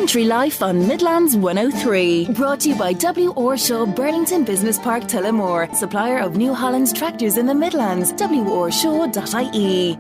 Country Life on Midlands 103. Brought to you by W. Orshaw, Burlington Business Park, Tullamore. Supplier of New Holland tractors in the Midlands. worshaw.ie.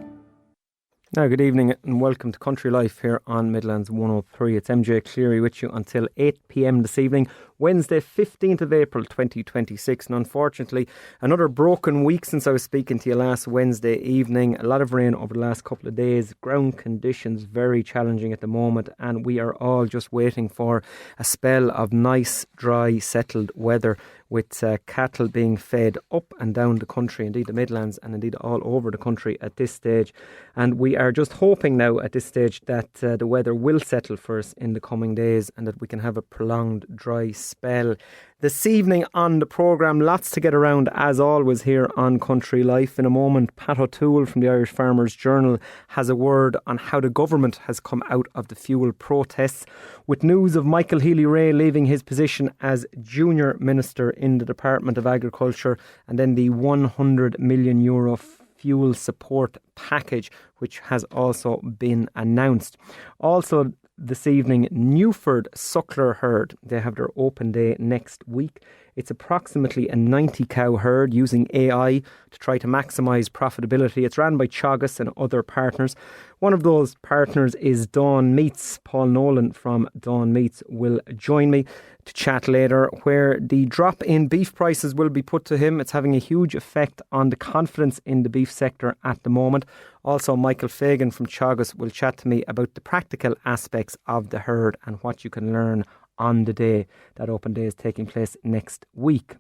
Now, good evening and welcome to Country Life here on Midlands 103. It's MJ Clery with you until 8 p.m. this evening, Wednesday 15th of April 2026. And unfortunately, another broken week since I was speaking to you last Wednesday evening. A lot of rain over the last couple of days. Ground conditions very challenging at the moment, and we are all just waiting for a spell of nice, dry, settled weather, with cattle being fed up and down the country, indeed the Midlands and indeed all over the country at this stage. And we are just hoping now at this stage that the weather will settle for us in the coming days and that we can have a prolonged dry spell. This evening on the programme, lots to get around as always here on Country Life. In a moment, Pat O'Toole from the Irish Farmers Journal has a word on how the government has come out of the fuel protests, with news of Michael Healy-Rae leaving his position as Junior Minister in the Department of Agriculture, and then the €100 million fuel support package, which has also been announced. Also this evening, Newford Suckler Herd. They have their open day next week. It's approximately a 90 cow herd using AI to try to maximise profitability. It's run by Teagasc and other partners. One of those partners is Dawn Meats. Paul Nolan from Dawn Meats will join me to chat later, where the drop in beef prices will be put to him. It's having a huge effect on the confidence in the beef sector at the moment. Also, Michael Fagan from Teagasc will chat to me about the practical aspects of the herd and what you can learn on the day. That open day is taking place next week.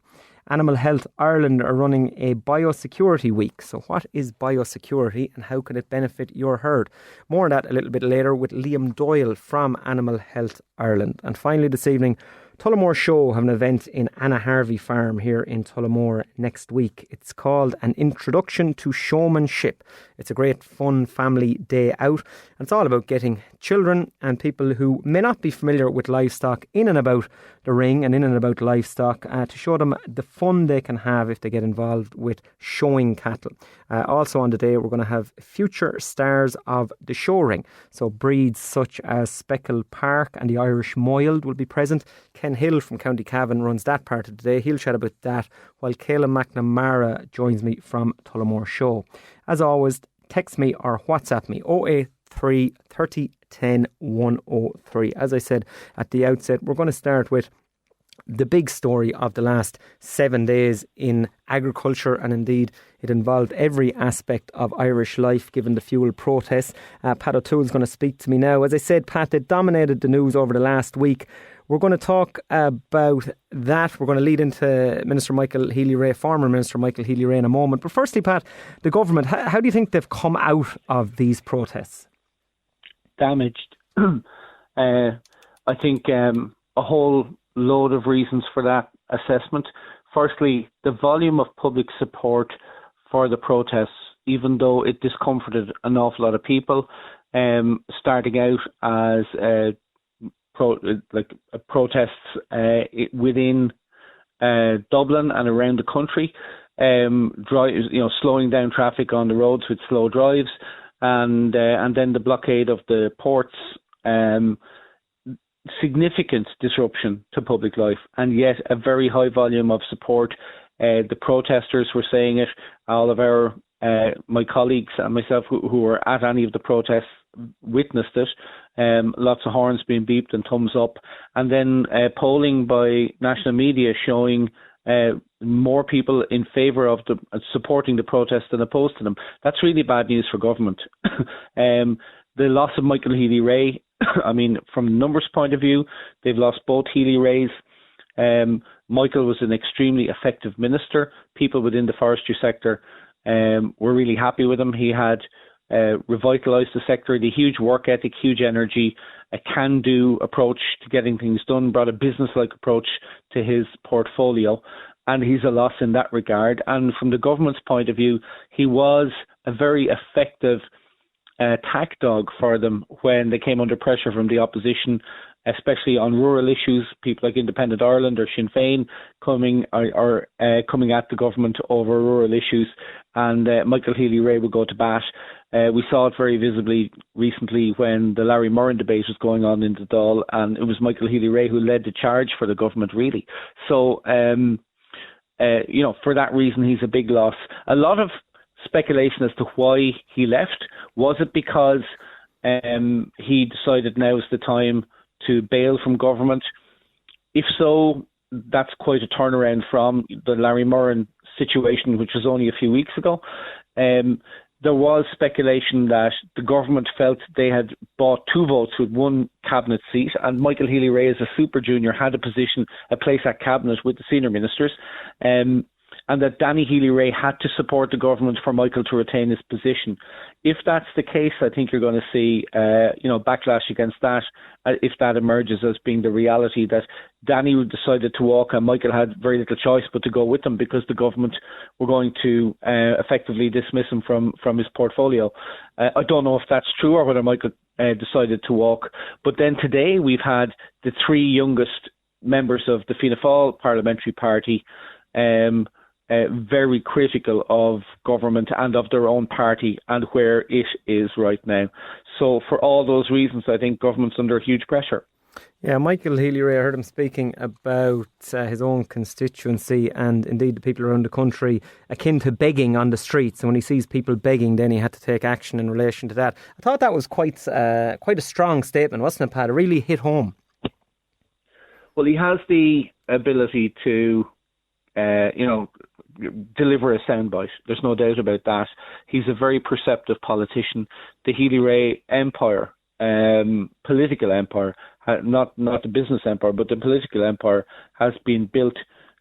Animal Health Ireland are running a biosecurity week. So what is biosecurity and how can it benefit your herd? More on that a little bit later with Liam Doyle from Animal Health Ireland. And finally this evening, Tullamore Show have an event in Anna Harvey Farm here in Tullamore next week. It's called An Introduction to Showmanship. It's a great fun family day out, and it's all about getting children and people who may not be familiar with livestock in and about the ring and in and about livestock to show them the fun they can have if they get involved with showing cattle. Also on the day we're going to have future stars of the show ring. So breeds such as Speckled Park and the Irish Moiled will be present. Ken Hill from County Cavan runs that part of the day. He'll chat about that, while Caelan McNamara joins me from Tullamore Show. As always, text me or WhatsApp me 083 30 10 103. As I said at the outset, we're going to start with the big story of the last 7 days in agriculture, and indeed it involved every aspect of Irish life given the fuel protests. Pat O'Toole is going to speak to me now. As I said, Pat, it dominated the news over the last week. We're going to talk about that. We're going to lead into Minister Michael Healy-Rae, former Minister Michael Healy-Rae, in a moment. But firstly, Pat, the government, how do you think they've come out of these protests? Damaged. I think a whole load of reasons for that assessment. Firstly, the volume of public support for the protests, even though it discomforted an awful lot of people, starting out as protests within Dublin and around the country, slowing down traffic on the roads with slow drives, and then the blockade of the ports, significant disruption to public life, and yet a very high volume of support. The protesters were saying it. All of my colleagues and myself who were at any of the protests witnessed it. Lots of horns being beeped and thumbs up, and then polling by national media showing more people in favour of supporting the protests than opposed to them. That's really bad news for government. The loss of Michael Healy-Rae, I mean, from a numbers point of view, they've lost both Healy-Raes. Michael was an extremely effective minister. People within the forestry sector were really happy with him. He had revitalised the sector, the huge work ethic, huge energy, a can-do approach to getting things done, brought a business-like approach to his portfolio, and he's a loss in that regard. And from the government's point of view, he was a very effective tack dog for them when they came under pressure from the opposition, especially on rural issues. People like Independent Ireland or Sinn Féin coming at the government over rural issues, and Michael Healy-Rae will go to bat. We saw it very visibly recently when the Larry Murren debate was going on in the Dáil, and it was Michael Healy-Rae who led the charge for the government, really. So, for that reason, he's a big loss. A lot of speculation as to why he left. Was it because he decided now is the time to bail from government? If so, that's quite a turnaround from the Larry Murren situation, which was only a few weeks ago. There was speculation that the government felt they had bought 2 votes with 1 cabinet seat, and Michael Healy-Rae, as a super junior, had a place at cabinet with the senior ministers, and that Danny Healy-Rae had to support the government for Michael to retain his position. If that's the case, I think you're going to see, backlash against that if that emerges as being the reality that Danny decided to walk and Michael had very little choice but to go with him because the government were going to effectively dismiss him from his portfolio. I don't know if that's true or whether Michael decided to walk. But then today we've had the 3 youngest members of the Fianna Fáil parliamentary party very critical of government and of their own party and where it is right now. So for all those reasons, I think government's under huge pressure. Yeah, Michael Healy-Rae, I heard him speaking about his own constituency and indeed the people around the country akin to begging on the streets. And when he sees people begging, then he had to take action in relation to that. I thought that was quite a strong statement, wasn't it, Pat? It really hit home. Well, he has the ability to, deliver a soundbite. There's no doubt about that. He's a very perceptive politician. The Healy-Rae empire, political empire, not the business empire, but the political empire has been built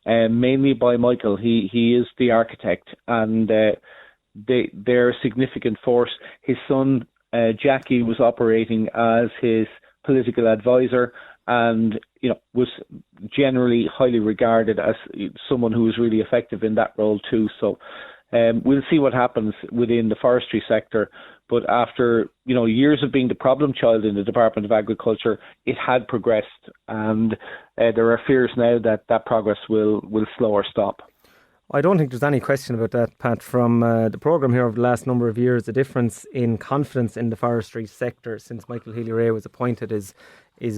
mainly by Michael. He is the architect, and they're a significant force. His son, Jackie, was operating as his political advisor, and was generally highly regarded as someone who was really effective in that role too. So we'll see what happens within the forestry sector. But after years of being the problem child in the Department of Agriculture, it had progressed, and there are fears now that progress will slow or stop. I don't think there's any question about that, Pat. From the programme here over the last number of years, the difference in confidence in the forestry sector since Michael Healy-Rae was appointed is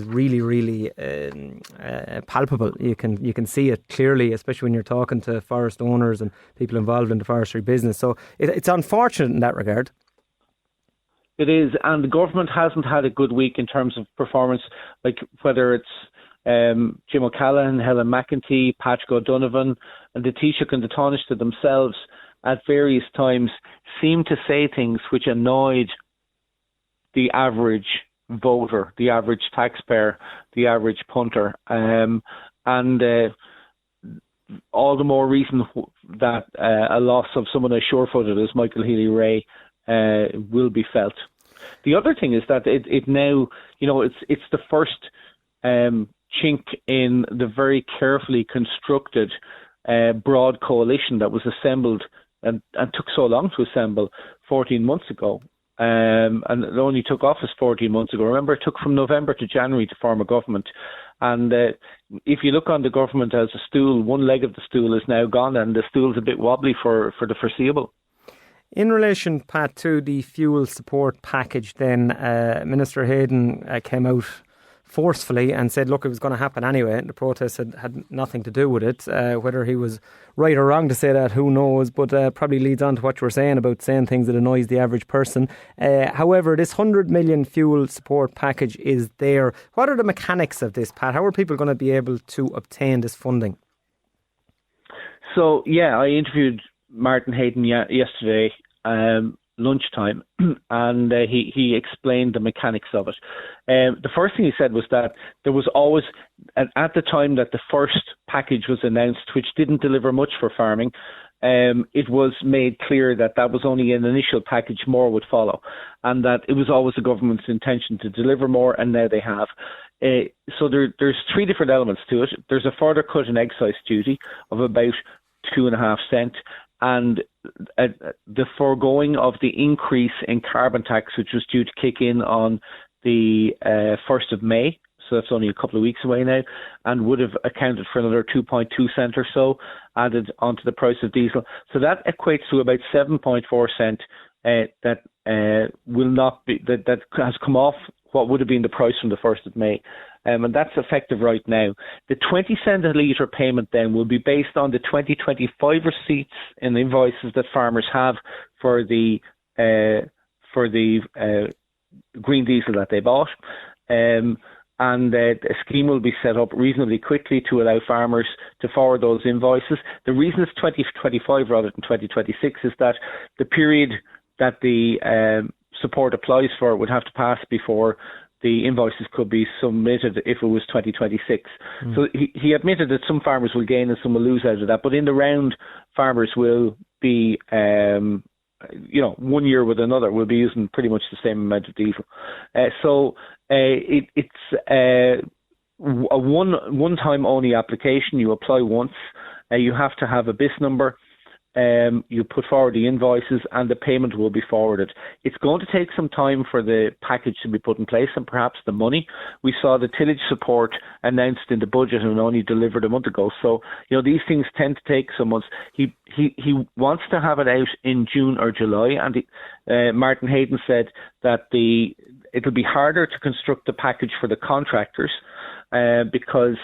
really, really palpable. You can see it clearly, especially when you're talking to forest owners and people involved in the forestry business. So it's unfortunate in that regard. It is, and the government hasn't had a good week in terms of performance, like whether it's Jim O'Callaghan, Helen McEntee, Patrick O'Donovan, and the Taoiseach and the Taoiseach themselves at various times seem to say things which annoyed the average voter, the average taxpayer, the average punter, and all the more reason that a loss of someone as sure-footed as Michael Healy-Rae will be felt. The other thing is that it now, it's the first chink in the very carefully constructed broad coalition that was assembled and took so long to assemble 14 months ago. And it only took office 14 months ago. Remember, it took from November to January to form a government. And if you look on the government as a stool, one leg of the stool is now gone, and the stool's a bit wobbly for the foreseeable. In relation, Pat, to the fuel support package, then Minister Hayden came out forcefully and said, look, it was going to happen anyway. The protest had nothing to do with it. Whether he was right or wrong to say that, who knows, but probably leads on to what you were saying about saying things that annoys the average person. However, this 100 million fuel support package is there. What are the mechanics of this, Pat? How are people going to be able to obtain this funding? So, I interviewed Martin Hayden yesterday, lunchtime, and he explained the mechanics of it. The first thing he said was that there was always, at the time that the first package was announced, which didn't deliver much for farming, it was made clear that was only an initial package, more would follow, and that it was always the government's intention to deliver more, and now they have. So there's 3 different elements to it. There's a further cut in excise duty of about 2.5 cents, and the foregoing of the increase in carbon tax, which was due to kick in on the 1st of May, so that's only a couple of weeks away now, and would have accounted for another 2.2 cents or so added onto the price of diesel. So that equates to about 7.4 cents that will not be that has come off what would have been the price from the 1st of May. And that's effective right now. The 20 cent a litre payment then will be based on the 2025 receipts and invoices that farmers have for the green diesel that they bought. And a scheme will be set up reasonably quickly to allow farmers to forward those invoices. The reason it's 2025 rather than 2026 is that the period that the support applies for would have to pass before the invoices could be submitted if it was 2026. So he admitted that some farmers will gain and some will lose out of that. But in the round, farmers will be, 1 year with another, will be using pretty much the same amount of diesel. It's a one-time only application. You apply once. You have to have a BIS number. You put forward the invoices and the payment will be forwarded. It's going to take some time for the package to be put in place and perhaps the money. We saw the tillage support announced in the budget and only delivered a month ago. So, these things tend to take some months. He wants to have it out in June or July, and Martin Hayden said that it'll be harder to construct the package for the contractors because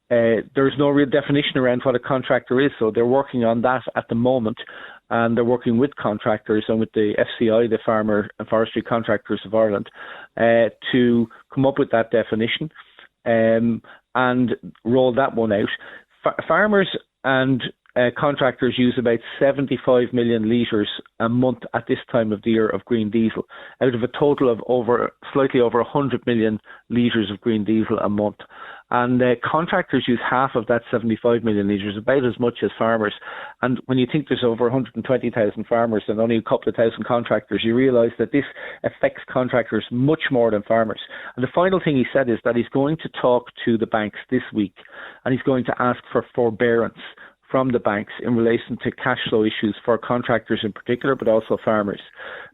there's no real definition around what a contractor is, so they're working on that at the moment, and they're working with contractors and with the FCI, the Farmer and Forestry Contractors of Ireland, to come up with that definition and roll that one out. Farmers and contractors use about 75 million litres a month at this time of the year of green diesel, out of a total of slightly over 100 million litres of green diesel a month. And contractors use half of that 75 million litres, about as much as farmers. And when you think there's over 120,000 farmers and only a couple of thousand contractors, you realise that this affects contractors much more than farmers. And the final thing he said is that he's going to talk to the banks this week, and he's going to ask for forbearance from the banks in relation to cash flow issues for contractors in particular, but also farmers,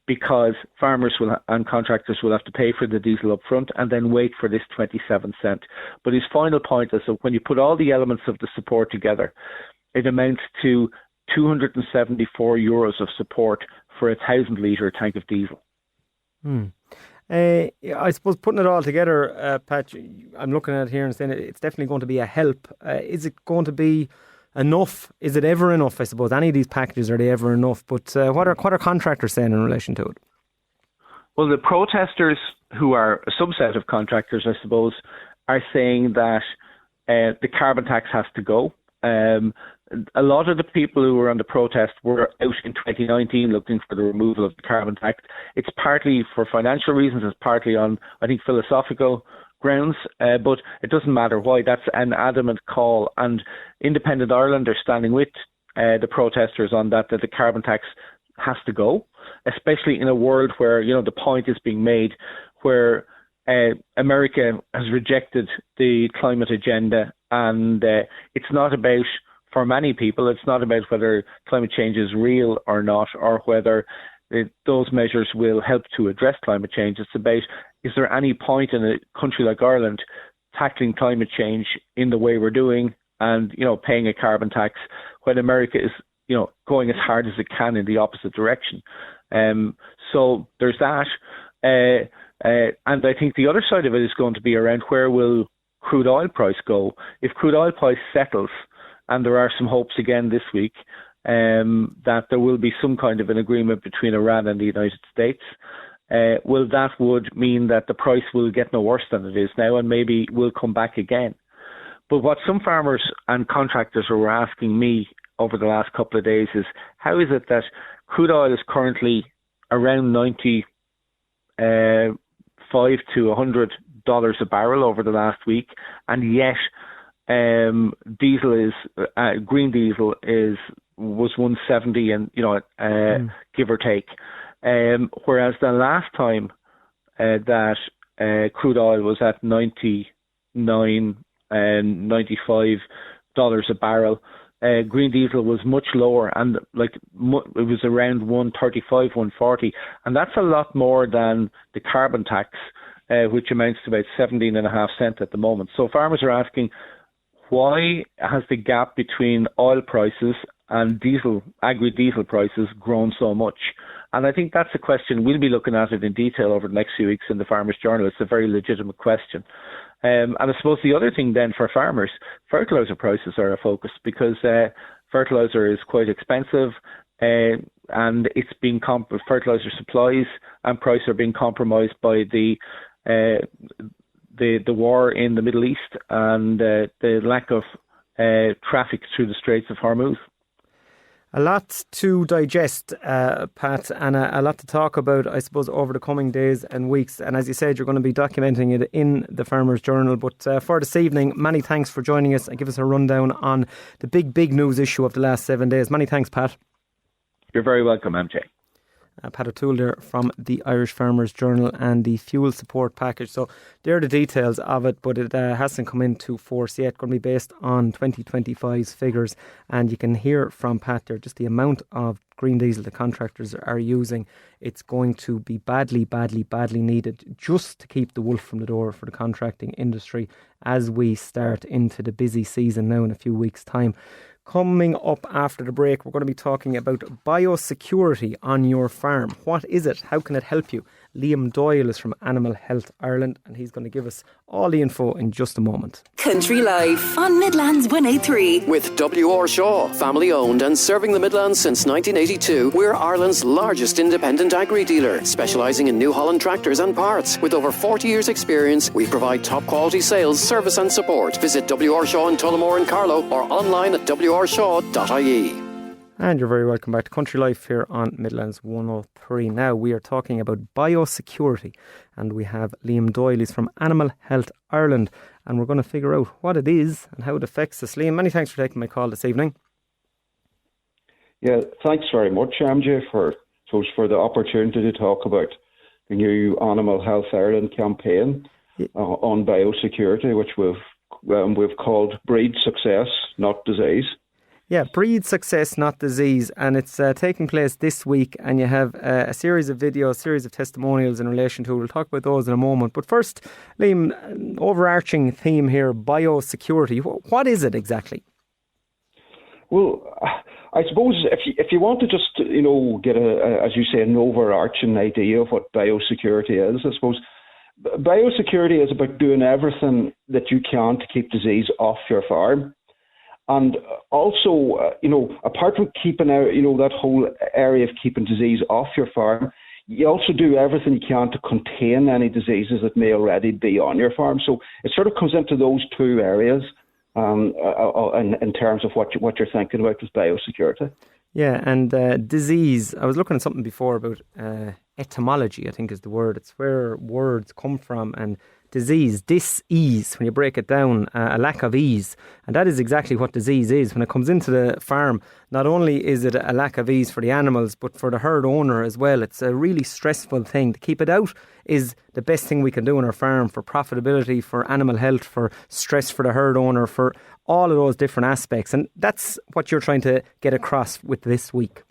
because farmers and contractors will have to pay for the diesel up front and then wait for this 27 cent. But his final point is that when you put all the elements of the support together, it amounts to €274 of support for a 1,000 litre tank of diesel. I suppose putting it all together, Pat, I'm looking at it here and saying it's definitely going to be a help. Is it going to be enough? Is it ever enough? I suppose any of these packages, are they ever enough? But what are contractors saying in relation to it? Well, the protesters, who are a subset of contractors, I suppose, are saying that the carbon tax has to go. A lot of the people who were on the protest were out in 2019 looking for the removal of the carbon tax. It's partly for financial reasons, it's partly on, I think, philosophical grounds, but it doesn't matter why. That's an adamant call, and Independent Ireland are standing with the protesters on that the carbon tax has to go, especially in a world where the point is being made where America has rejected the climate agenda, and it's not about, for many people, it's not about whether climate change is real or not, or whether those measures will help to address climate change. It's about, is there any point in a country like Ireland tackling climate change in the way we're doing and, paying a carbon tax when America is, going as hard as it can in the opposite direction? So there's that. And I think the other side of it is going to be around where will crude oil price go. If crude oil price settles, and there are some hopes again this week, that there will be some kind of an agreement between Iran and the United States, that would mean that the price will get no worse than it is now and maybe will come back again. But what some farmers and contractors were asking me over the last couple of days is, how is it that crude oil is currently around $95 to $100 a barrel over the last week, and yet diesel is green diesel was 170 and give or take, whereas the last time that crude oil was at $99 and $95 a barrel, green diesel was much lower, and it was around 135, 140, and that's a lot more than the carbon tax, which amounts to about 17.5 cents at the moment. So farmers are asking, why has the gap between oil prices and agri-diesel prices grown so much? And I think that's a question, we'll be looking at it in detail over the next few weeks in the Farmers Journal. It's a very legitimate question. And I suppose the other thing then for farmers, fertiliser prices are a focus, because fertiliser is quite expensive, and it's being fertiliser supplies and price are being compromised by the war in the Middle East and the lack of traffic through the Straits of Hormuz. A lot to digest, Pat, and a lot to talk about, I suppose, over the coming days and weeks. And as you said, you're going to be documenting it in the Farmers Journal. But for this evening, many thanks for joining us and give us a rundown on the big news issue of the last 7 days. Many thanks, Pat. You're very welcome, MJ. Pat O'Toole there from the Irish Farmers Journal and the fuel support package. So there are the details of it, but it hasn't come into force yet. Going to be based on 2025's figures, and you can hear from Pat there just the amount of green diesel the contractors are using. It's going to be badly needed just to keep the wolf from the door for the contracting industry as we start into the busy season now in a few weeks' time. Coming up after the break, we're going to be talking about biosecurity on your farm. What is it? How can it help you? Liam Doyle is from Animal Health Ireland, and he's going to give us all the info in just a moment. Country Life on Midlands 103. With W.R. Shaw, family owned and serving the Midlands since 1982, we're Ireland's largest independent agri-dealer, specialising in New Holland tractors and parts. With over 40 years' experience, we provide top quality sales, service and support. Visit W.R. Shaw in Tullamore and Carlow or online at wrshaw.ie. And you're very welcome back to Country Life here on Midlands 103. Now we are talking about biosecurity, and we have Liam Doyle. He's from Animal Health Ireland, and we're going to figure out what it is and how it affects us. Liam, many thanks for taking my call this evening. Yeah, thanks very much, MJ, for the opportunity to talk about the new Animal Health Ireland campaign on biosecurity, which we've called Breed Success, Not Disease. Yeah, breed success, not disease. And it's taking place this week, and you have a series of videos, a series of testimonials in relation to it. We'll talk about those in a moment. But first, Liam, overarching theme here, biosecurity. What is it exactly? Well, I suppose if you want to just, get as you say, an overarching idea of what biosecurity is, I suppose biosecurity is about doing everything that you can to keep disease off your farm. And also, apart from keeping out, that whole area of keeping disease off your farm, you also do everything you can to contain any diseases that may already be on your farm. So it sort of comes into those two areas in terms of what you're thinking about with biosecurity. Yeah, and disease. I was looking at something before about etymology, I think is the word. It's where words come from, and disease, dis-ease, when you break it down, a lack of ease. And that is exactly what disease is. When it comes into the farm, not only is it a lack of ease for the animals, but for the herd owner as well. It's a really stressful thing. To keep it out is the best thing we can do on our farm for profitability, for animal health, for stress for the herd owner, for all of those different aspects. And that's what you're trying to get across with this week.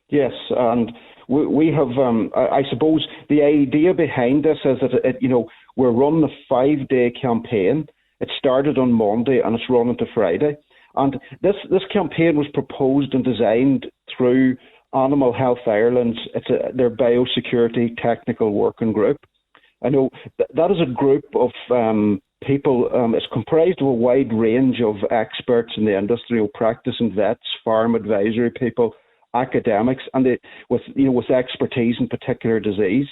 Yes, and we have, I suppose, the idea behind this is that, we're running a 5-day campaign. It started on Monday and it's running to Friday. And this campaign was proposed and designed through Animal Health Ireland. It's their biosecurity technical working group. I know that is a group of people. It's comprised of a wide range of experts in the industry, practicing vets, farm advisory people, academics, and with expertise in particular diseases.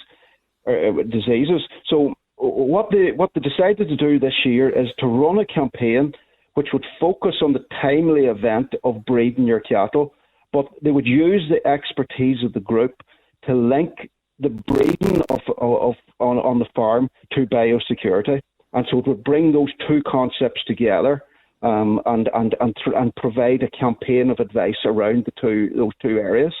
So what they decided to do this year is to run a campaign which would focus on the timely event of breeding your cattle, but they would use the expertise of the group to link the breeding on the farm to biosecurity, and so it would bring those two concepts together. And provide a campaign of advice around those two areas.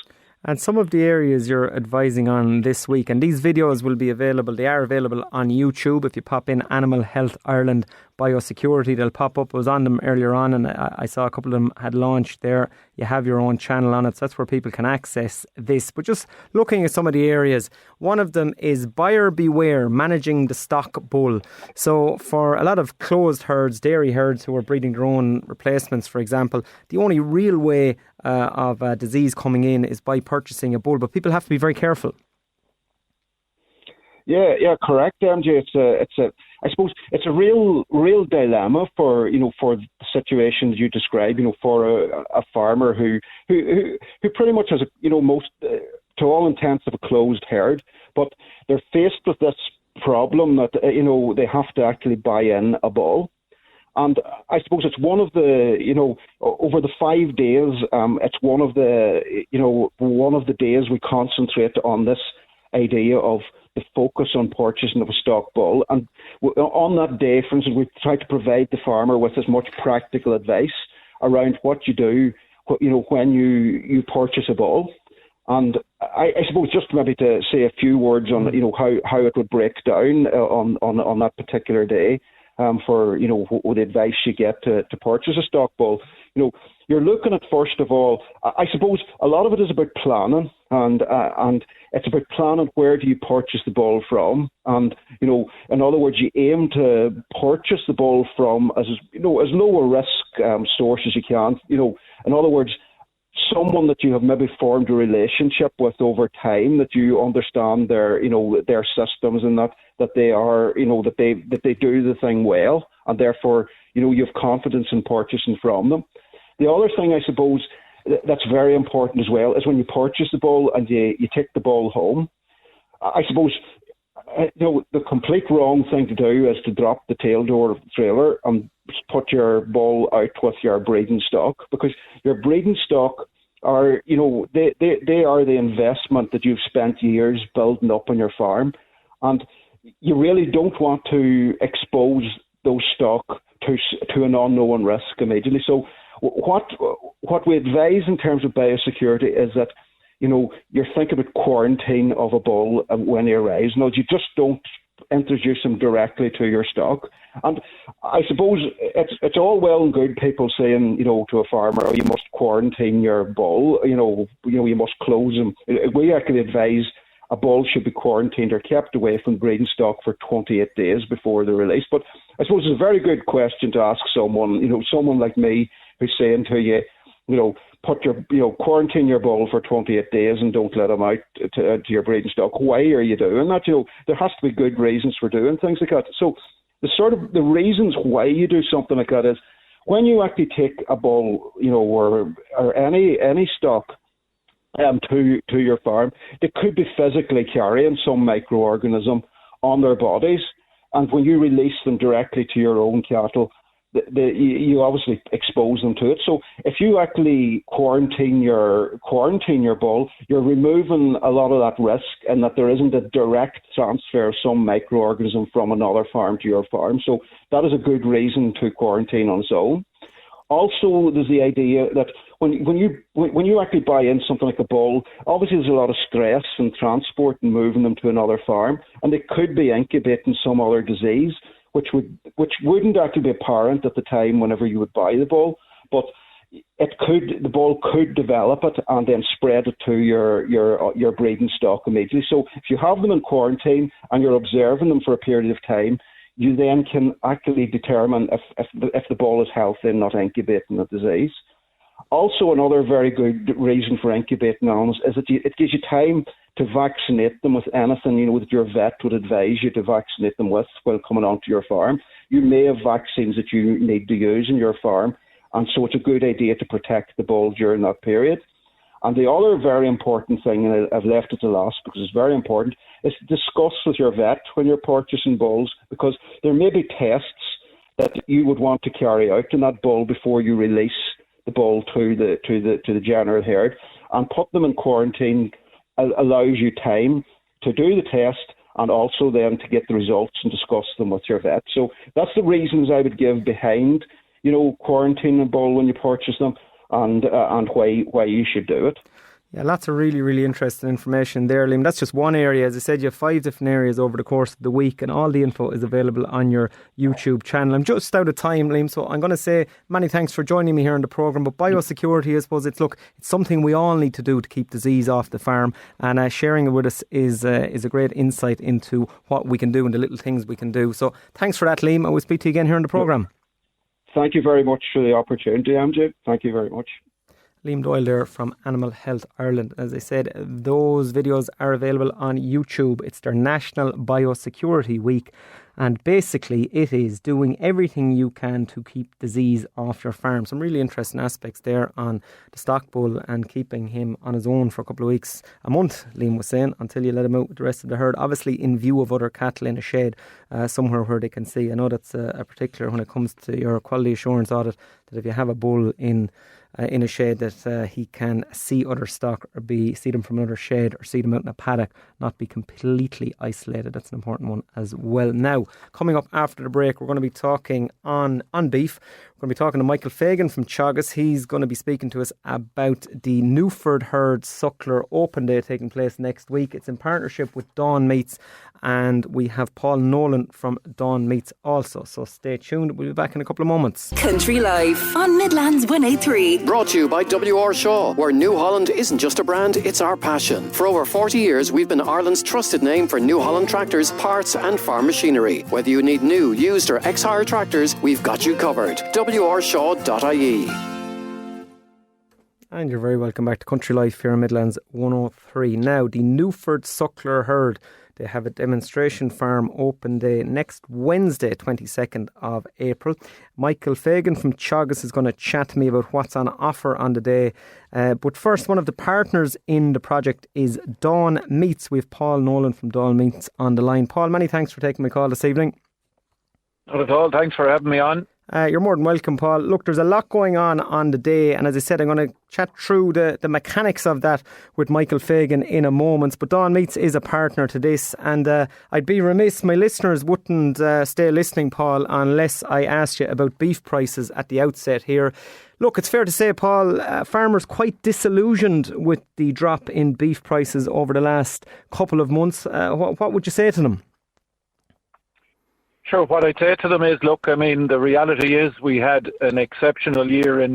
And some of the areas you're advising on this week, and these videos will be available, they are available on YouTube. If you pop in Animal Health Ireland biosecurity. They'll pop up. I was on them earlier on, and I saw a couple of them had launched there. You have your own channel on it, so that's where people can access this. But just looking at some of the areas, one of them is buyer beware, managing the stock bull. So for a lot of closed herds, dairy herds who are breeding their own replacements, for example, the only real way of disease coming in is by purchasing a bull. But people have to be very careful. Yeah, correct, MJ. I suppose it's a real dilemma for for the situations you describe. For a farmer who pretty much has most to all intents of a closed herd, but they're faced with this problem that they have to actually buy in a bull. And I suppose it's one of the, over the 5 days, it's one of the days we concentrate on this idea of the focus on purchasing of a stock bull. And on that day, for instance, we try to provide the farmer with as much practical advice around what you do, when you purchase a bull. And I suppose just maybe to say a few words on, how it would break down on that particular day. For the advice you get to purchase a stock bull, you're looking at, first of all, I suppose a lot of it is about planning, and it's about planning where do you purchase the bull from, and in other words, you aim to purchase the bull from as low a risk source as you can. In other words, someone that you have maybe formed a relationship with over time, that you understand their systems, and that they are that they do the thing well, and therefore you have confidence in purchasing from them. The other thing I suppose that's very important as well is when you purchase the bull and you take the bull home. I suppose the complete wrong thing to do is to drop the tail door of the trailer and put your bull out with your breeding stock, because your breeding stock are, they are the investment that you've spent years building up on your farm, and you really don't want to expose those stock to an unknown risk immediately. So what we advise in terms of biosecurity is that you're thinking about quarantine of a bull when he arrives. No, you just don't introduce him directly to your stock. And I suppose it's all well and good people saying, to a farmer, oh, you must quarantine your bull, you must close him. We actually advise a bull should be quarantined or kept away from breeding stock for 28 days before the release. But I suppose it's a very good question to ask someone, someone like me who's saying to you, quarantine your bull for 28 days and don't let him out to your breeding stock. Why are you doing that? There has to be good reasons for doing things like that. So the reasons why you do something like that is when you actually take a bull, or any stock to your farm, they could be physically carrying some microorganism on their bodies, and when you release them directly to your own cattle, you obviously expose them to it. So if you actually quarantine your bull, you're removing a lot of that risk, and that there isn't a direct transfer of some microorganism from another farm to your farm. So that is a good reason to quarantine on its own. Also, there's the idea that when you actually buy in something like a bull, obviously there's a lot of stress and transport and moving them to another farm, and they could be incubating some other disease, which wouldn't actually be apparent at the time whenever you would buy the bull, but the bull could develop it and then spread it to your breeding stock immediately. So if you have them in quarantine and you're observing them for a period of time, you then can actually determine if the bull is healthy and not incubating the disease. Also, another very good reason for incubating animals is that it gives you time to vaccinate them with anything, that your vet would advise you to vaccinate them with while coming onto your farm. You may have vaccines that you need to use in your farm, and so it's a good idea to protect the bull during that period. And the other very important thing, and I've left it to last because it's very important, is to discuss with your vet when you're purchasing bulls, because there may be tests that you would want to carry out in that bull before you release the bull to the general herd, and put them in quarantine allows you time to do the test and also then to get the results and discuss them with your vet. So that's the reasons I would give behind, quarantining a bull when you purchase them, and why you should do it. Yeah, lots of really, really interesting information there, Liam. That's just one area. As I said, you have 5 different areas over the course of the week, and all the info is available on your YouTube channel. I'm just out of time, Liam, so I'm going to say many thanks for joining me here on the programme. But biosecurity, I suppose, it's something we all need to do to keep disease off the farm, and sharing it with us is a great insight into what we can do and the little things we can do. So thanks for that, Liam, and we'll speak to you again here on the programme. Thank you very much for the opportunity, MJ. Thank you very much. Liam Doyle there from Animal Health Ireland. As I said, those videos are available on YouTube. It's their National Biosecurity Week, and basically it is doing everything you can to keep disease off your farm. Some really interesting aspects there on the stock bull and keeping him on his own for a couple of weeks, a month, Liam was saying, until you let him out with the rest of the herd, obviously in view of other cattle in a shed somewhere where they can see. I know that's a particular when it comes to your quality assurance audit, that if you have a bull in a shed, that he can see other stock or see them from another shed or see them out in a paddock, not be completely isolated. That's an important one as well. Now, coming up after the break, we're going to be talking on beef. We're going to be talking to Michael Fagan from Teagasc. He's going to be speaking to us about the Newford Herd Suckler Open Day taking place next week. It's in partnership with Dawn Meats, and we have Paul Nolan from Dawn Meats also. So stay tuned. We'll be back in a couple of moments. Country Life on Midlands 103. Brought to you by W.R. Shaw, where New Holland isn't just a brand, it's our passion. For over 40 years, we've been Ireland's trusted name for New Holland tractors, parts and farm machinery. Whether you need new, used or ex-hire tractors, we've got you covered. wrshaw.ie. And you're very welcome back to Country Life here in Midlands 103. Now, the Newford Suckler Herd, they have a demonstration farm open day next Wednesday, 22nd of April. Michael Fagan from Teagasc is going to chat to me about what's on offer on the day. But first, one of the partners in the project is Dawn Meats. We have Paul Nolan from Dawn Meats on the line. Paul, many thanks for taking my call this evening. Not at all. Thanks for having me on. You're more than welcome, Paul. Look, there's a lot going on the day, and as I said, I'm going to chat through the mechanics of that with Michael Fagan in a moment. But Dawn Meats is a partner to this, and I'd be remiss, my listeners wouldn't stay listening, Paul, unless I asked you about beef prices at the outset here. Look, it's fair to say, Paul, farmers quite disillusioned with the drop in beef prices over the last couple of months. What would you say to them? Sure, what I'd say to them is, look, I mean, the reality is we had an exceptional year in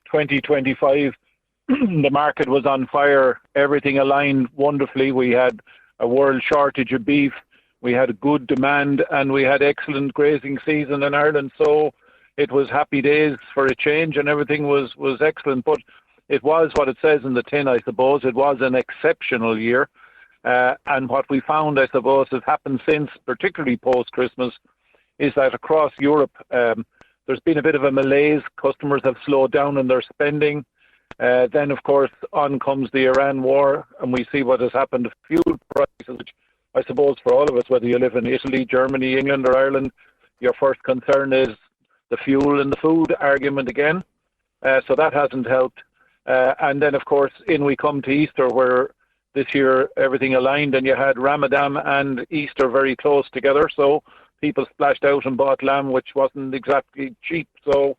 2025. The market was on fire. Everything aligned wonderfully. We had a world shortage of beef. We had a good demand, and we had excellent grazing season in Ireland. So it was happy days for a change, and everything was excellent. But it was what it says in the tin, I suppose. It was an exceptional year. And what we found, I suppose, has happened since, particularly post-Christmas, is that across Europe, there's been a bit of a malaise. Customers have slowed down in their spending. Then, of course, on comes the Iran war, and we see what has happened to fuel prices, which I suppose for all of us, whether you live in Italy, Germany, England or Ireland, your first concern is the fuel and the food argument again. So that hasn't helped. And then, of course, in we come to Easter, where this year everything aligned, and you had Ramadan and Easter very close together. So people splashed out and bought lamb, which wasn't exactly cheap. So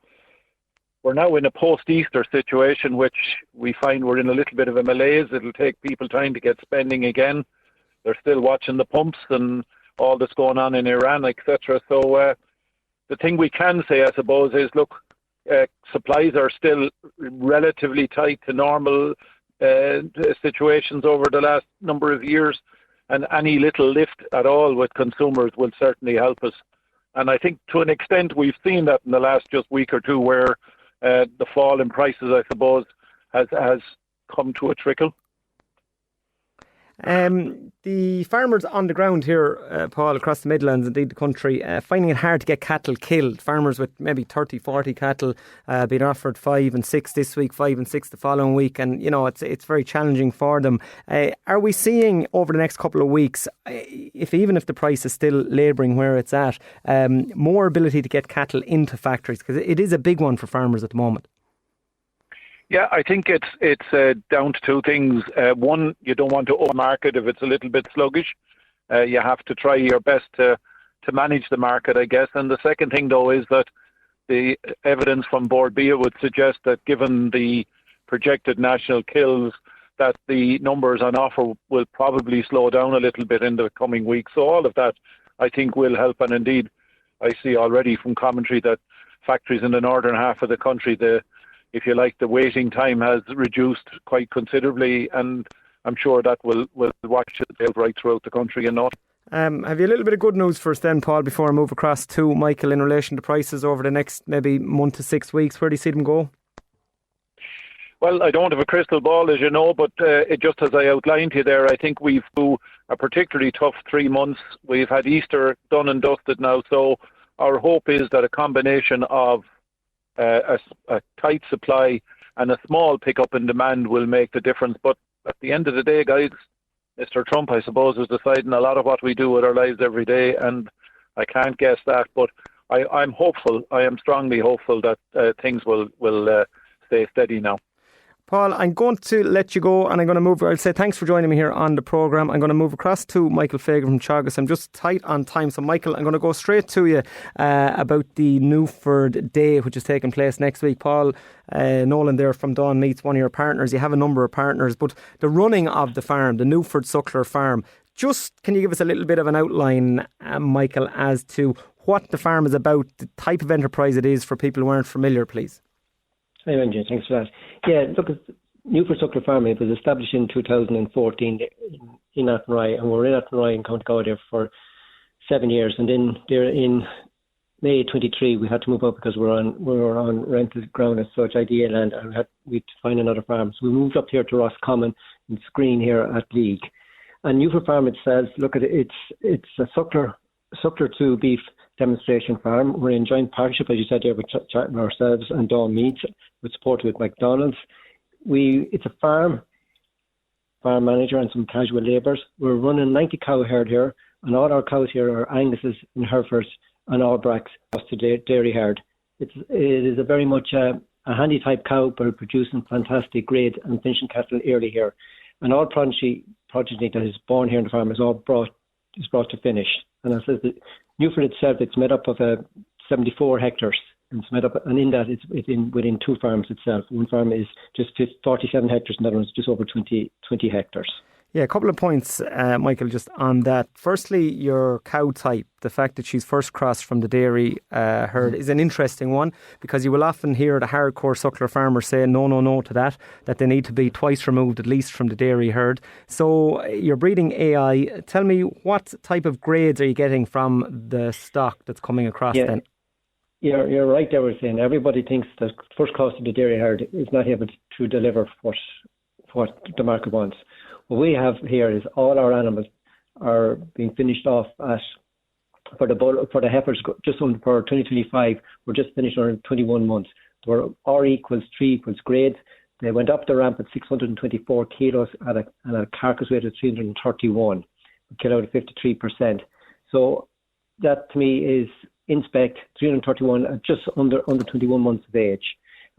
we're now in a post-Easter situation, which we find we're in a little bit of a malaise. It'll take people time to get spending again. They're still watching the pumps and all that's going on in Iran, etc. So the thing we can say, I suppose, is, look, supplies are still relatively tight to normal situations over the last number of years. And any little lift at all with consumers will certainly help us. And I think to an extent we've seen that in the last just week or two, where the fall in prices, I suppose, has come to a trickle. The farmers on the ground here, Paul, across the Midlands, indeed the country, finding it hard to get cattle killed. Farmers with maybe 30, 40 cattle being offered 5 and 6 this week, 5 and 6 the following week, and you know it's very challenging for them. Are we seeing over the next couple of weeks, even if the price is still labouring where it's at, more ability to get cattle into factories? Because it is a big one for farmers at the moment. Yeah, I think it's down to two things. One, you don't want to overmarket if it's a little bit sluggish. You have to try your best to manage the market, I guess. And the second thing, though, is that the evidence from Board Bia would suggest that given the projected national kills, that the numbers on offer will probably slow down a little bit in the coming weeks. So all of that, I think, will help. And indeed, I see already from commentary that factories in the northern half of the country, the waiting time has reduced quite considerably, and I'm sure that will watch it right throughout the country and not. Have you a little bit of good news for us then, Paul, before I move across to Michael in relation to prices over the next maybe month to 6 weeks? Where do you see them go? Well, I don't have a crystal ball, as you know, but it just as I outlined to you there, I think we've through a particularly tough 3 months. We've had Easter done and dusted now, so our hope is that a combination of a tight supply and a small pickup in demand will make the difference. But at the end of the day, guys, Mr. Trump, I suppose, is deciding a lot of what we do with our lives every day, and I can't guess that. But I'm hopeful. I am strongly hopeful that things will stay steady now. Paul, I'm going to let you go and I'm going to move. I'll say thanks for joining me here on the programme. I'm going to move across to Michael Fagan from Teagasc. I'm just tight on time. So, Michael, I'm going to go straight to you about the Newford Day, which is taking place next week. Paul Nolan there from Dawn Meats, one of your partners. You have a number of partners, but the running of the farm, the Newford Suckler Farm, just can you give us a little bit of an outline, Michael, as to what the farm is about, the type of enterprise it is for people who aren't familiar, please? Hi, MJ. Thanks for that. Yeah, look, Newford Suckler Farm, it was established in 2014 in Athenry, and we're in Athenry in County Galway there for 7 years. And then there in May 23, we had to move up because we were on rented ground as such, IDA land, and we had to find another farm. So we moved up here to Roscommon and Screen here at League. And Newford Farm itself, look at it, it's a suckler to beef demonstration farm. We're in joint partnership, as you said there, with ourselves and Dawn Meats, with support with McDonald's. It's a farm manager and some casual labourers. We're running 90 cow herd here, and all our cows here are Anguses and Herefords and all bracks to dairy herd. It is a very much a handy type cow, but producing fantastic grade and finishing cattle early here. And all progeny that is born here in the farm is all brought to finish. And as I said, Newford itself, it's made up of 74 hectares. And it's made up, and in that, it's within 2 farms itself. One farm is just 47 hectares, and the other one is just over 20 hectares. Yeah, a couple of points, Michael, just on that. Firstly, your cow type, the fact that she's first crossed from the dairy herd is an interesting one, because you will often hear the hardcore suckler farmer say no to that they need to be twice removed at least from the dairy herd. So you're breeding AI. Tell me, what type of grades are you getting from the stock that's coming across then? You're right there with saying everybody thinks that first cross to the dairy herd is not able to deliver what the market wants. What we have here is all our animals are being finished off for the heifers just on for 2025. We're just finished on 21 months. We're R equals 3 equals grades. They went up the ramp at 624 kilos at a carcass weight of 331, a kilo at 53%. So that to me is in spec 331 at just under 21 months of age.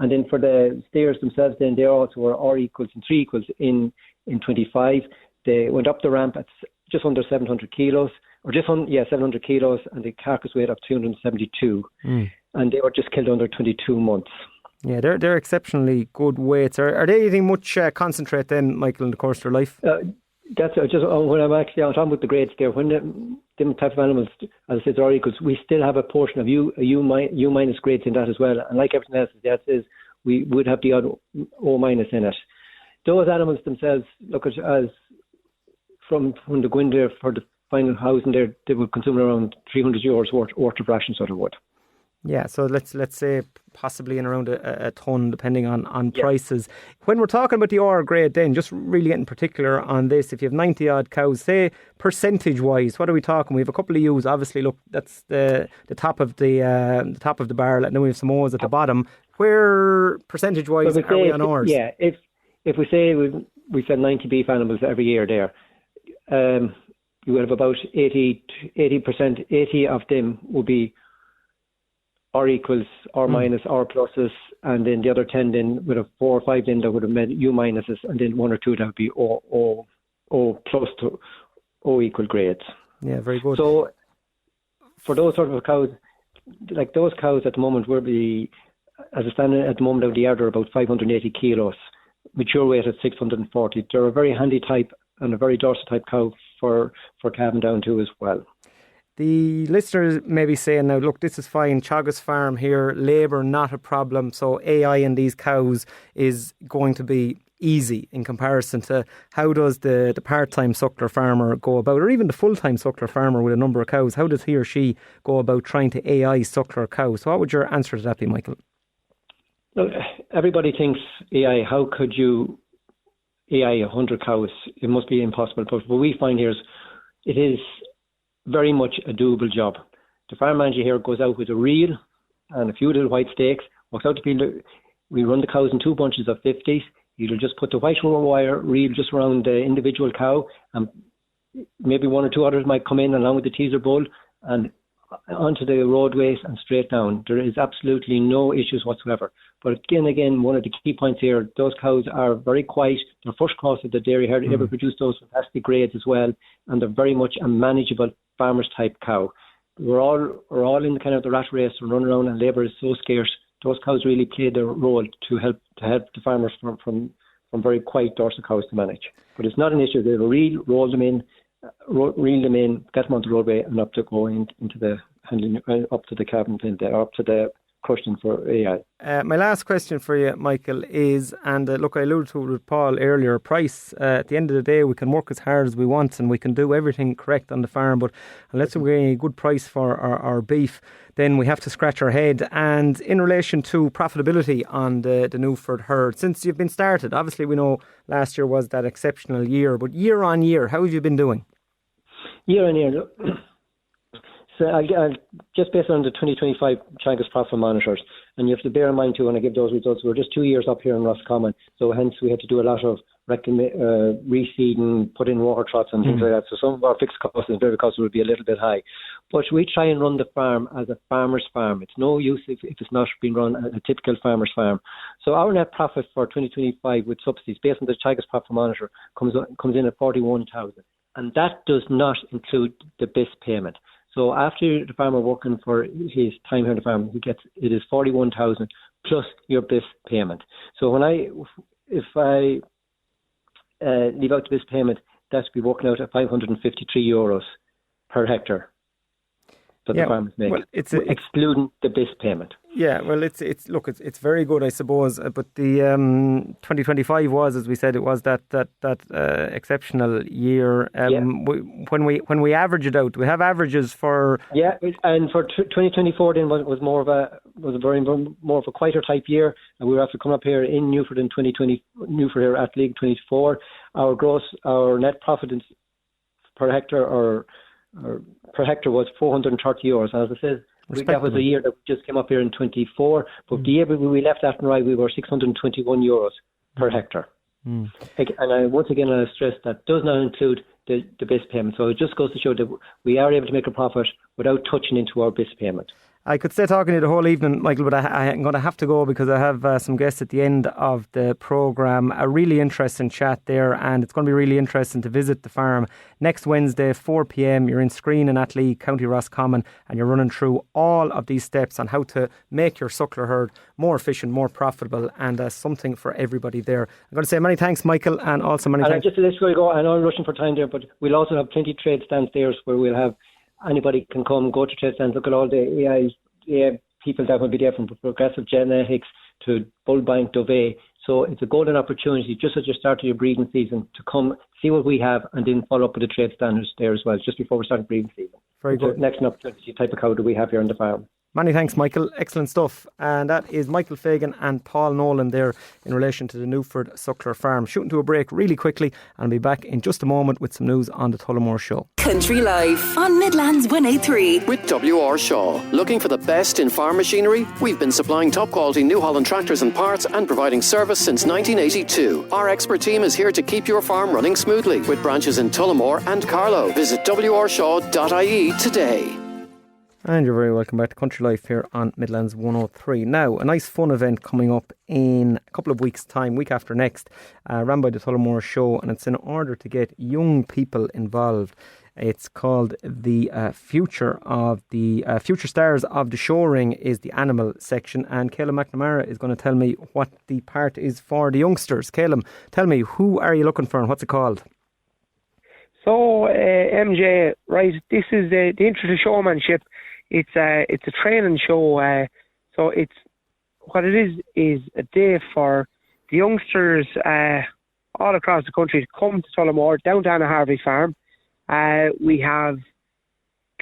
And then for the steers themselves, then they also were R equals and 3 equals in 25. They went up the ramp at just under 700 kilos, or 700 kilos, and the carcass weight of 272. And they were just killed under 22 months. Yeah, they're exceptionally good weights. Are they eating much concentrate then, Michael, in the course of their life? That's just when I'm actually on top with the grades there. When them type of animals, as I said, are equals, we still have a portion of U minus grades in that as well. And like everything else, that is, we would have the odd O minus in it. Those animals themselves, look at as from when they go in there for the final housing there, they would consume around €300 worth of ration sort of wood. Yeah, so let's say possibly in around a tonne, depending on prices. When we're talking about the R grade then, just really getting particular on this, if you have 90 odd cows, say percentage wise, what are we talking? We have a couple of U's, obviously, look, that's the top of the barrel, and then we have some O's at the bottom. Where percentage wise are we on R's? Yeah, if we say we sell 90 beef animals every year there, you will have about 80%, 80 of them will be R equals, R minus, R pluses, and then the other 10 then would have 4 or 5 then that would have made U minuses, and then 1 or 2 that would be O plus to O equal grades. Yeah, very good. So for those sort of cows, like those cows at the moment will be, as a standard at the moment out of the yard, are about 580 kilos. mature weight at 640. They're a very handy type and a very dorsal type cow for calving down to as well. The listeners may be saying now, look, this is fine, Teagasc Farm here, labour not a problem, so AI in these cows is going to be easy in comparison to how does the part-time suckler farmer go about, or even the full-time suckler farmer with a number of cows, how does he or she go about trying to AI suckler cows? So what would your answer to that be, Michael? Well, everybody thinks AI, how could you AI 100 cows? It must be impossible. But what we find here is it is very much a doable job. The farm manager here goes out with a reel and a few little white stakes, walks out to field. We run the cows in 2 bunches of 50s. You'll just put the white wire reel just around the individual cow, and maybe 1 or 2 others might come in along with the teaser bull and onto the roadways and straight down. There is absolutely no issues whatsoever. But again, one of the key points here, those cows are very quiet. They're first cross of the dairy herd, able to produce those fantastic grades as well, and they're very much a manageable farmer's type cow. We're all in kind of the rat race and running around, and labour is so scarce. Those cows really play their role to help the farmers from very quiet dorsal cows to manage. But it's not an issue. They'll reel them in, get them on the roadway, and up to go into the handling, up to the cabin, up to the crushing for AI. My last question for you, Michael, is, and look, I alluded to it with Paul earlier, price. At the end of the day, we can work as hard as we want and we can do everything correct on the farm, but unless we're getting a good price for our beef, then we have to scratch our head. And in relation to profitability on the Newford herd, since you've been started, obviously we know last year was that exceptional year, but year on year, how have you been doing? Year on year, so I'll just based on the 2025 Teagasc profit monitors, and you have to bear in mind too when I give those results, we're just 2 years up here in Roscommon, so hence we had to do a lot of reseeding, put in water trots and things like that. So some of our fixed costs and variable costs will be a little bit high. But we try and run the farm as a farmer's farm. It's no use if it's not being run as a typical farmer's farm. So our net profit for 2025 with subsidies based on the Teagasc profit monitor comes in at 41,000, and that does not include the BIS payment. So after the farmer working for his time here on the farm, it is 41,000 plus your BIS payment. So if I leave out the BIS payment, that's be working out at €553 per hectare that the farmers make, well, excluding the BIS payment. Yeah, well, it's very good, I suppose. But the 2025 was, as we said, it was that exceptional year. When we average it out, we have averages for. Yeah, and for 2024 then was more of a quieter type year, and we were after coming up here in Newford in 2020, Newford here at League 24. Our net profit per hectare was €430, and as I said. That was a year that just came up here in 24, but the year we left Athenry, we were €621 per hectare. And once again, I stress that does not include the BIS payment. So it just goes to show that we are able to make a profit without touching into our BIS payment. I could stay talking to you the whole evening, Michael, but I'm going to have to go because I have some guests at the end of the programme. A really interesting chat there, and it's going to be really interesting to visit the farm next Wednesday, 4 p.m. You're in Screen in Atlee, County Roscommon, and you're running through all of these steps on how to make your suckler herd more efficient, more profitable, and something for everybody there. I'm going to say many thanks, Michael, and also many thanks. Just to let you go, I know I'm rushing for time there, but we'll also have plenty of trade stands there where we'll have anybody can come, go to trade stands, look at all the AI people that will be there from Progressive Genetics to Bull Bank, Dove. So it's a golden opportunity just as you start your breeding season to come see what we have and then follow up with the trade standards there as well, just before we start breeding season. Very good. Next opportunity type of cow that we have here on the farm. Many thanks, Michael. Excellent stuff. And that is Michael Fagan and Paul Nolan there in relation to the Newford Suckler Farm. Shooting to a break really quickly, and I'll be back in just a moment with some news on the Tullamore Show. Country Life on Midlands 103. With W.R. Shaw. Looking for the best in farm machinery? We've been supplying top quality New Holland tractors and parts and providing service since 1982. Our expert team is here to keep your farm running smoothly with branches in Tullamore and Carlow. Visit wrshaw.ie today. And you're very welcome back to Country Life here on Midlands 103. Now, a nice fun event coming up in a couple of weeks' time, week after next, ran by the Tullamore Show, and it's in order to get young people involved. It's called the Future Stars of the Showring is the animal section, and Caleb McNamara is going to tell me what the part is for the youngsters. Caleb, tell me, who are you looking for and what's it called? So, MJ, right, this is the Intro to Showmanship. It's a training show. So it's what it is a day for the youngsters all across the country to come to Tullamore, down to Anna Harvey Farm. We have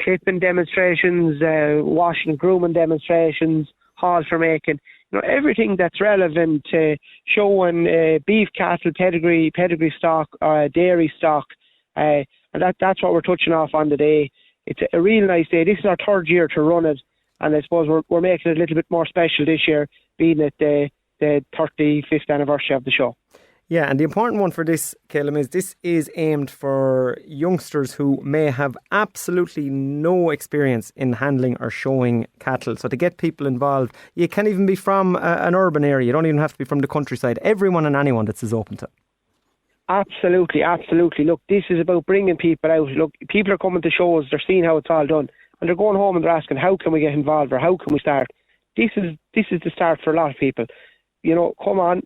clipping demonstrations, washing and grooming demonstrations, halls for making, everything that's relevant to showing beef, cattle, pedigree stock, dairy stock. And that's what we're touching off on today. It's a real nice day. This is our third year to run it, and I suppose we're making it a little bit more special this year, being at the 35th anniversary of the show. Yeah, and the important one for this, Caleb, is this is aimed for youngsters who may have absolutely no experience in handling or showing cattle. So to get people involved, you can't even be from an urban area. You don't even have to be from the countryside. Everyone and anyone this is open to. Absolutely. Look, this is about bringing people out. Look, people are coming to shows, they're seeing how it's all done, and they're going home and they're asking, how can we get involved, or how can we start? This is the start for a lot of people. Come on,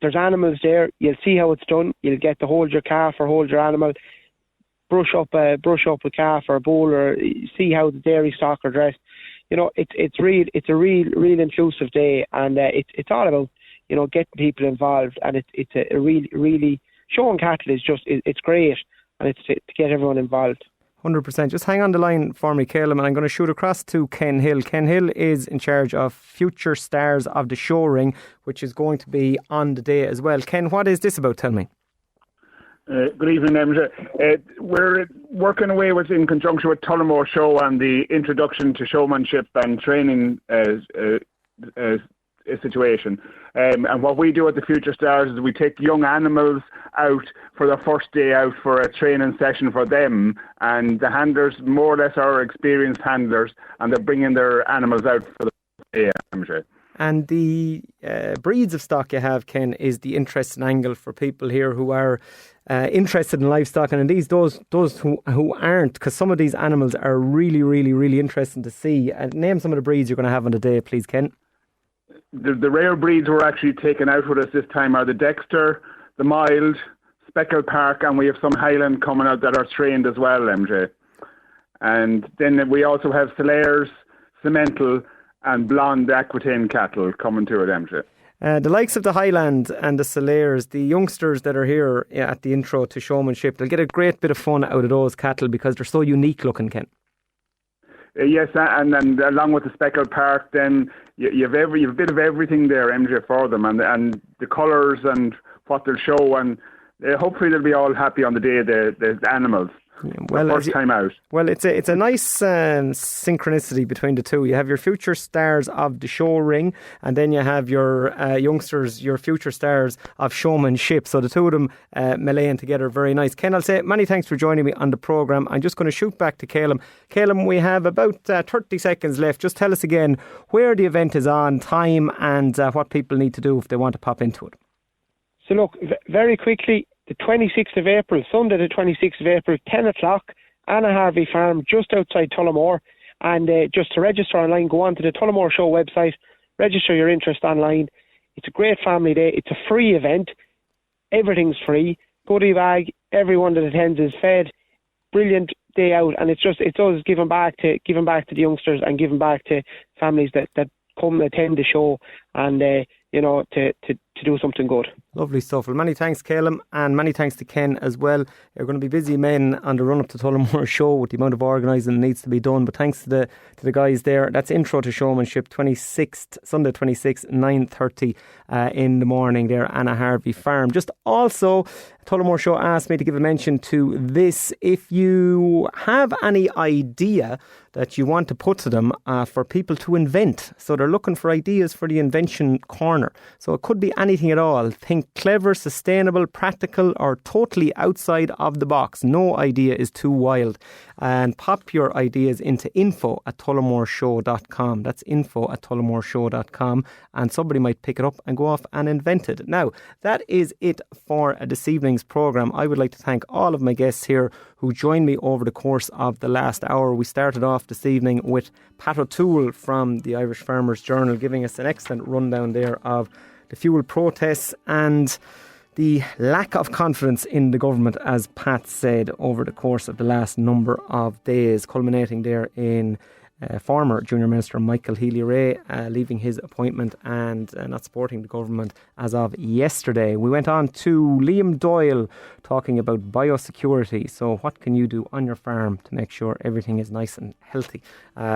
there's animals there, you'll see how it's done, you'll get to hold your calf or hold your animal, brush up a calf or a bull, or see how the dairy stock are dressed. It's a real inclusive day, and it's all about, getting people involved, and it's a really showing cattle is it's great, and it's to get everyone involved. 100%. Just hang on the line for me, Caleb, and I'm going to shoot across to Ken Hill. Ken Hill is in charge of Future Stars of the Showring, which is going to be on the day as well. Ken, what is this about? Tell me. Good evening, MJ. We're working away in conjunction with Tullamore Show and the introduction to showmanship and training situation. And what we do at the Future Stars is we take young animals out for their first day out for a training session for them, and the handlers more or less are experienced handlers, and they're bringing their animals out for the day. And the breeds of stock you have, Ken, is the interesting angle for people here who are interested in livestock, and indeed those who aren't, because some of these animals are really, really, really interesting to see. Name some of the breeds you're going to have on the day, please, Ken. The rare breeds we're actually taking out with us this time are the Dexter, the Mild, Speckled Park, and we have some Highland coming out that are trained as well, MJ. And then we also have Solaires, Cemental, and Blonde Aquitaine cattle coming to it, MJ. The likes of the Highland and the Solaires, the youngsters that are here at the intro to showmanship, they'll get a great bit of fun out of those cattle because they're so unique looking, Ken. Yes, and along with the Speckled Park, then you have a bit of everything there, MJ, for them, and the colours and what they'll show, and hopefully they'll be all happy on the day, the animals. Well, first time out. Well, it's a nice synchronicity between the two. You have your Future Stars of the Showring, and then you have your youngsters, your Future Stars of Showmanship. So the two of them meleeing together, very nice. Ken, I'll say many thanks for joining me on the programme. I'm just going to shoot back to Caleb. Caleb, we have about 30 seconds left. Just tell us again where the event is on, time, and what people need to do if they want to pop into it. So look, very quickly, the 26th of April, Sunday the 26th of April, 10 o'clock, Anna Harvey Farm, just outside Tullamore. And just to register online, go on to the Tullamore Show website, register your interest online. It's a great family day. It's a free event. Everything's free. Goodie bag. Everyone that attends is fed. Brilliant day out. And it's us giving back to the youngsters and giving back to families that come attend the show, and to do something good. Lovely stuff. Well, many thanks, Caleb, and many thanks to Ken as well. You're going to be busy men on the run up to Tullamore Show with the amount of organising that needs to be done, but thanks to the guys there. That's Intro to Showmanship, Sunday 26th, 9:30 in the morning there, Anna Harvey Farm. Just also, Tullamore Show asked me to give a mention to this. If you have any idea that you want to put to them for people to invent, so they're looking for ideas for the invention corner. So it could be any anything at all. Think clever, sustainable, practical, or totally outside of the box. No idea is too wild. And pop your ideas into info@tullamoreshow.com. That's info@tullamoreshow.com, and somebody might pick it up and go off and invent it. Now, that is it for this evening's programme. I would like to thank all of my guests here who joined me over the course of the last hour. We started off this evening with Pat O'Toole from the Irish Farmers Journal, giving us an excellent rundown there of the fuel protests and the lack of confidence in the government, as Pat said, over the course of the last number of days, culminating there in former Junior Minister Michael Healy-Rae leaving his appointment and not supporting the government as of yesterday. We went on to Liam Doyle talking about biosecurity. So what can you do on your farm to make sure everything is nice and healthy?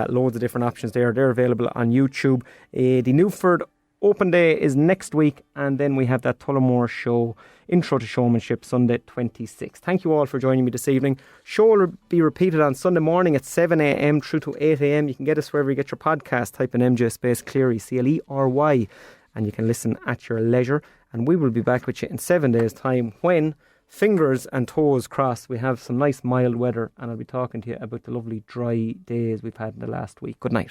Loads of different options there. They're available on YouTube. The Newford Open Day is next week, and then we have that Tullamore Show Intro to Showmanship Sunday 26th. Thank you all for joining me this evening. Show will be repeated on Sunday morning at 7 a.m. through to 8 a.m. You can get us wherever you get your podcast. Type in MJ space Clery, Clery, and you can listen at your leisure. And we will be back with you in 7 days' time when, fingers and toes crossed, we have some nice mild weather, and I'll be talking to you about the lovely dry days we've had in the last week. Good night.